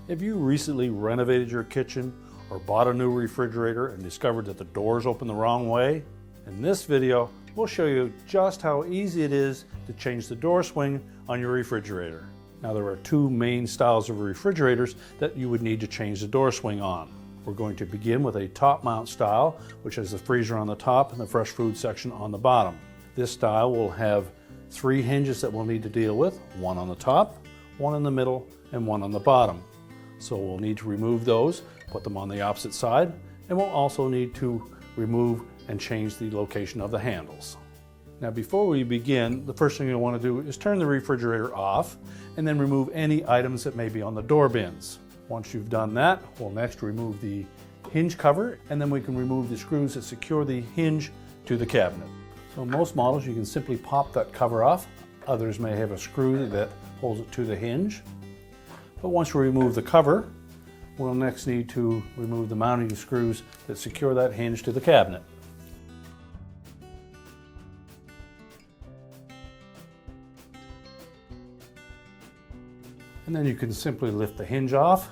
Have you recently renovated your kitchen or bought a new refrigerator and discovered that the doors open the wrong way? In this video, we'll show you just how easy it is to change the door swing on your refrigerator. Now, there are two main styles of refrigerators that you would need to change the door swing on. We're going to begin with a top mount style, which has the freezer on the top and the fresh food section on the bottom. This style will have 3 hinges that we'll need to deal with, one on the top, one in the middle, and one on the bottom. So we'll need to remove those, put them on the opposite side, and we'll also need to remove and change the location of the handles. Now, before we begin, the first thing you'll want to do is turn the refrigerator off and then remove any items that may be on the door bins. Once you've done that, we'll next remove the hinge cover, and then we can remove the screws that secure the hinge to the cabinet. So in most models, you can simply pop that cover off. Others may have a screw that holds it to the hinge. But once we remove the cover, we'll next need to remove the mounting screws that secure that hinge to the cabinet. And then you can simply lift the hinge off,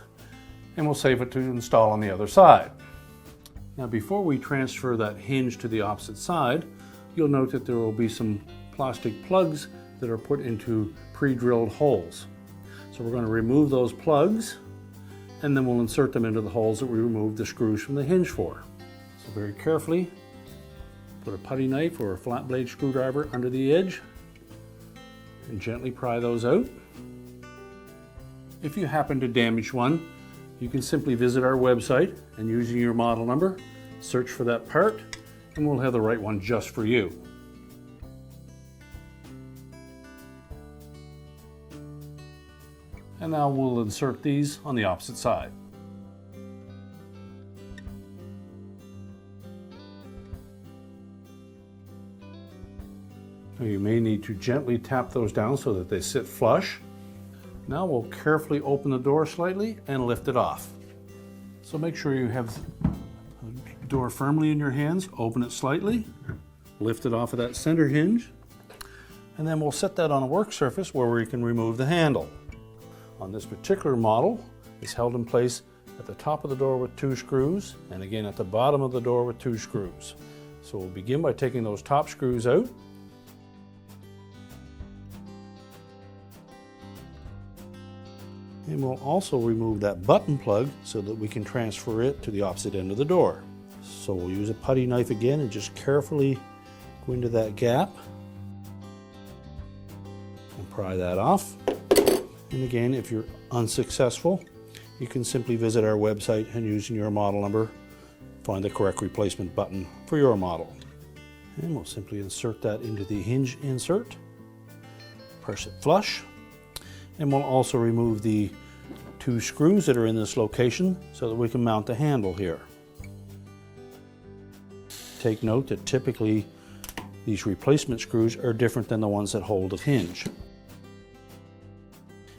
and we'll save it to install on the other side. Now, before we transfer that hinge to the opposite side, you'll note that there will be some plastic plugs that are put into pre-drilled holes. So we're going to remove those plugs, and then we'll insert them into the holes that we removed the screws from the hinge for. So very carefully, put a putty knife or a flat blade screwdriver under the edge and gently pry those out. If you happen to damage one, you can simply visit our website and, using your model number, search for that part, and we'll have the right one just for you. And now we'll insert these on the opposite side. Now, you may need to gently tap those down so that they sit flush. Now we'll carefully open the door slightly and lift it off. So make sure you have the door firmly in your hands, open it slightly, lift it off of that center hinge, and then we'll set that on a work surface where we can remove the handle. On this particular model, it's held in place at the top of the door with 2 screws, and again at the bottom of the door with 2 screws. So we'll begin by taking those top screws out. And we'll also remove that button plug so that we can transfer it to the opposite end of the door. So we'll use a putty knife again and just carefully go into that gap and pry that off. And again, if you're unsuccessful, you can simply visit our website and, using your model number, find the correct replacement button for your model. And we'll simply insert that into the hinge insert, press it flush, and we'll also remove the 2 screws that are in this location so that we can mount the handle here. Take note that typically these replacement screws are different than the ones that hold the hinge.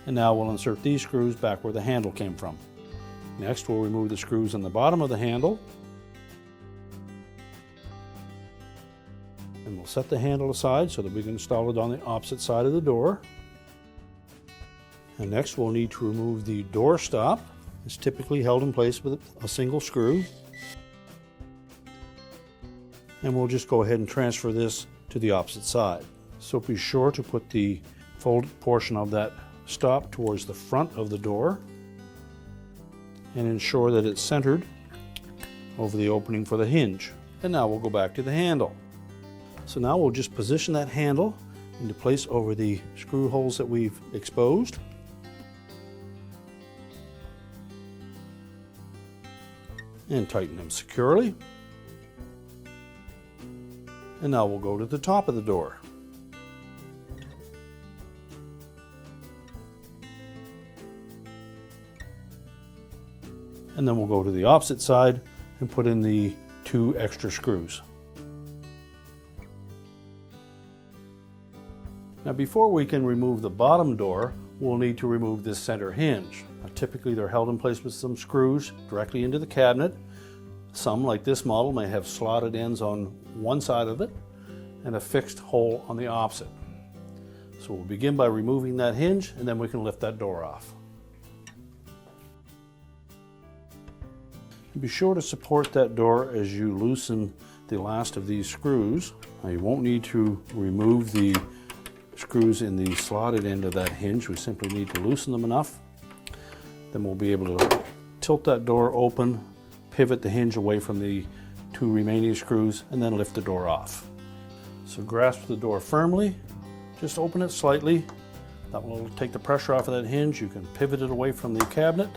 And now we'll insert these screws back where the handle came from. Next, we'll remove the screws on the bottom of the handle. And we'll set the handle aside so that we can install it on the opposite side of the door. And next, we'll need to remove the door stop. It's typically held in place with a single screw. And we'll just go ahead and transfer this to the opposite side. So be sure to put the folded portion of that stop towards the front of the door and ensure that it's centered over the opening for the hinge. And now we'll go back to the handle. So now we'll just position that handle into place over the screw holes that we've exposed. And tighten them securely. And now we'll go to the top of the door. And then we'll go to the opposite side and put in the 2 extra screws. Now, before we can remove the bottom door, we'll need to remove this center hinge. Now, typically they're held in place with some screws directly into the cabinet. Some, like this model, may have slotted ends on one side of it and a fixed hole on the opposite. So we'll begin by removing that hinge, and then we can lift that door off. Be sure to support that door as you loosen the last of these screws. Now you won't need to remove the screws in the slotted end of that hinge. We simply need to loosen them enough. Then we'll be able to tilt that door open, pivot the hinge away from the 2 remaining screws, and then lift the door off. So grasp the door firmly, just open it slightly. That will take the pressure off of that hinge. You can pivot it away from the cabinet.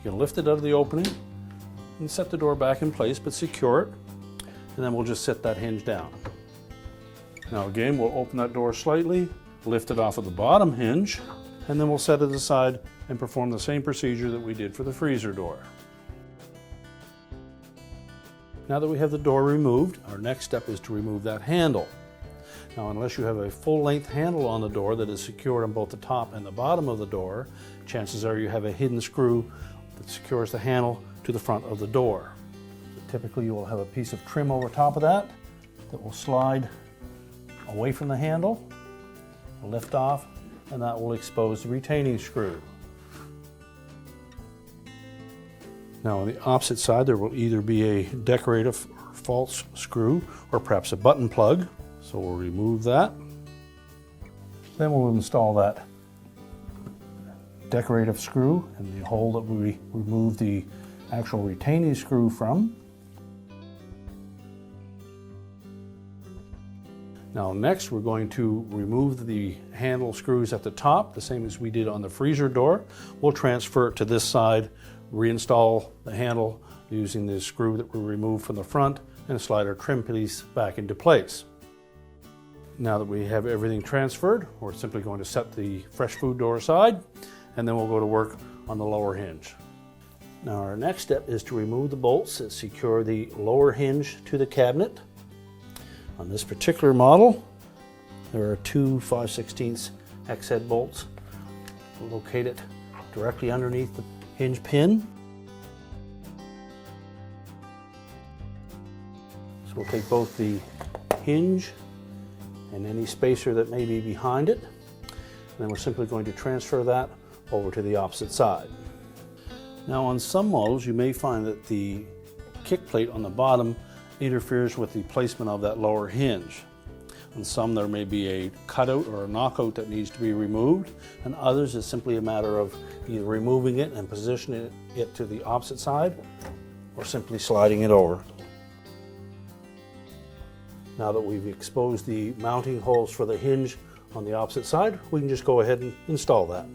You can lift it out of the opening and set the door back in place, but secure it. And then we'll just set that hinge down. Now again, we'll open that door slightly, lift it off of the bottom hinge, and then we'll set it aside and perform the same procedure that we did for the freezer door. Now that we have the door removed, our next step is to remove that handle. Now, unless you have a full-length handle on the door that is secured on both the top and the bottom of the door, chances are you have a hidden screw that secures the handle to the front of the door. Typically, you will have a piece of trim over top of that will slide away from the handle, lift off, and that will expose the retaining screw. Now, on the opposite side, there will either be a decorative or false screw, or perhaps a button plug. So we'll remove that. Then we'll install that decorative screw in the hole that we removed the actual retaining screw from. Now next, we're going to remove the handle screws at the top, the same as we did on the freezer door. We'll transfer it to this side, reinstall the handle using the screw that we removed from the front, and slide our trim piece back into place. Now that we have everything transferred, we're simply going to set the fresh food door aside, and then we'll go to work on the lower hinge. Now our next step is to remove the bolts that secure the lower hinge to the cabinet. On this particular model, there are 2 5/16 hex head bolts located directly underneath the hinge pin. So we'll take both the hinge and any spacer that may be behind it, and then we're simply going to transfer that over to the opposite side. Now on some models, you may find that the kick plate on the bottom interferes with the placement of that lower hinge. On some, there may be a cutout or a knockout that needs to be removed, and others it's simply a matter of either removing it and positioning it to the opposite side, or simply sliding it over. Now that we've exposed the mounting holes for the hinge on the opposite side, we can just go ahead and install that.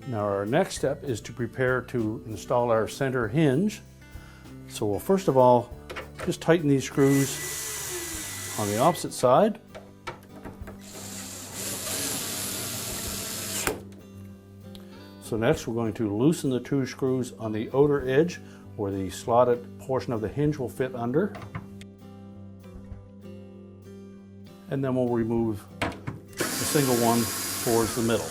Now our next step is to prepare to install our center hinge. So we'll first of all just tighten these screws on the opposite side. So next we're going to loosen the 2 screws on the outer edge where the slotted portion of the hinge will fit under. And then we'll remove the single one towards the middle.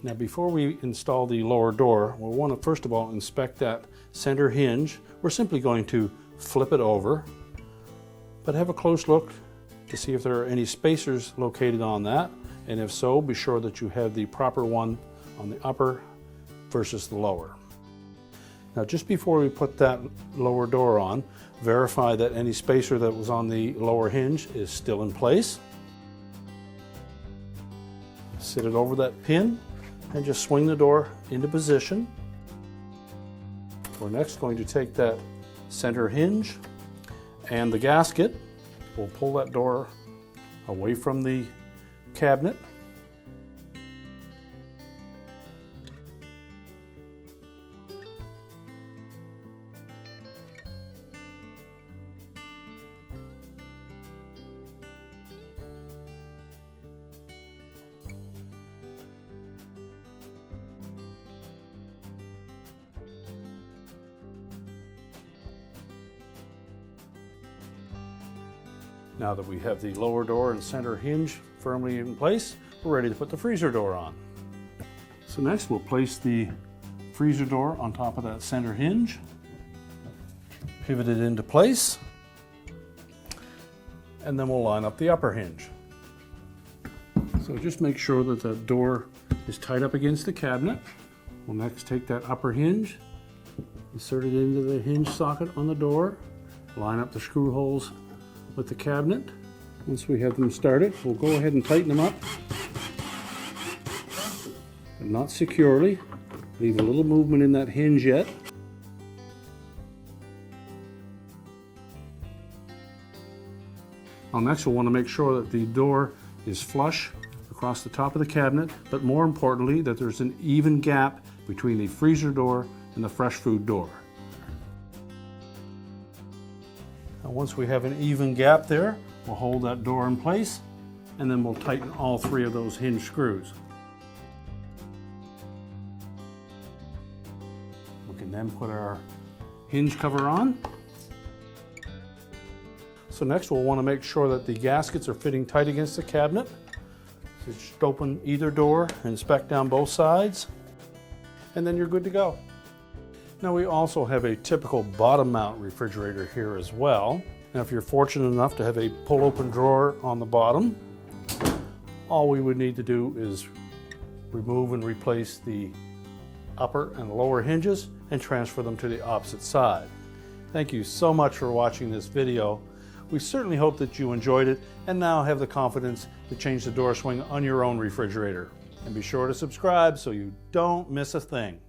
Now before we install the lower door, we'll want to first of all inspect that center hinge. We're simply going to flip it over, but have a close look to see if there are any spacers located on that. And if so, be sure that you have the proper one on the upper versus the lower. Now just before we put that lower door on, verify that any spacer that was on the lower hinge is still in place. Sit it over that pin and just swing the door into position. We're next going to take that center hinge and the gasket. We'll pull that door away from the cabinet. Now that we have the lower door and center hinge firmly in place, we're ready to put the freezer door on. So next we'll place the freezer door on top of that center hinge, pivot it into place, and then we'll line up the upper hinge. So just make sure that the door is tight up against the cabinet. We'll next take that upper hinge, insert it into the hinge socket on the door, line up the screw holes with the cabinet. Once we have them started, we'll go ahead and tighten them up, but not securely. Leave a little movement in that hinge yet. Now next we'll want to make sure that the door is flush across the top of the cabinet, but more importantly that there's an even gap between the freezer door and the fresh food door. Now once we have an even gap there, we'll hold that door in place and then we'll tighten all three of those hinge screws. We can then put our hinge cover on. So next we'll want to make sure that the gaskets are fitting tight against the cabinet. So just open either door, inspect down both sides, and then you're good to go. Now we also have a typical bottom mount refrigerator here as well. Now if you're fortunate enough to have a pull open drawer on the bottom, all we would need to do is remove and replace the upper and lower hinges and transfer them to the opposite side. Thank you so much for watching this video. We certainly hope that you enjoyed it and now have the confidence to change the door swing on your own refrigerator. And be sure to subscribe so you don't miss a thing.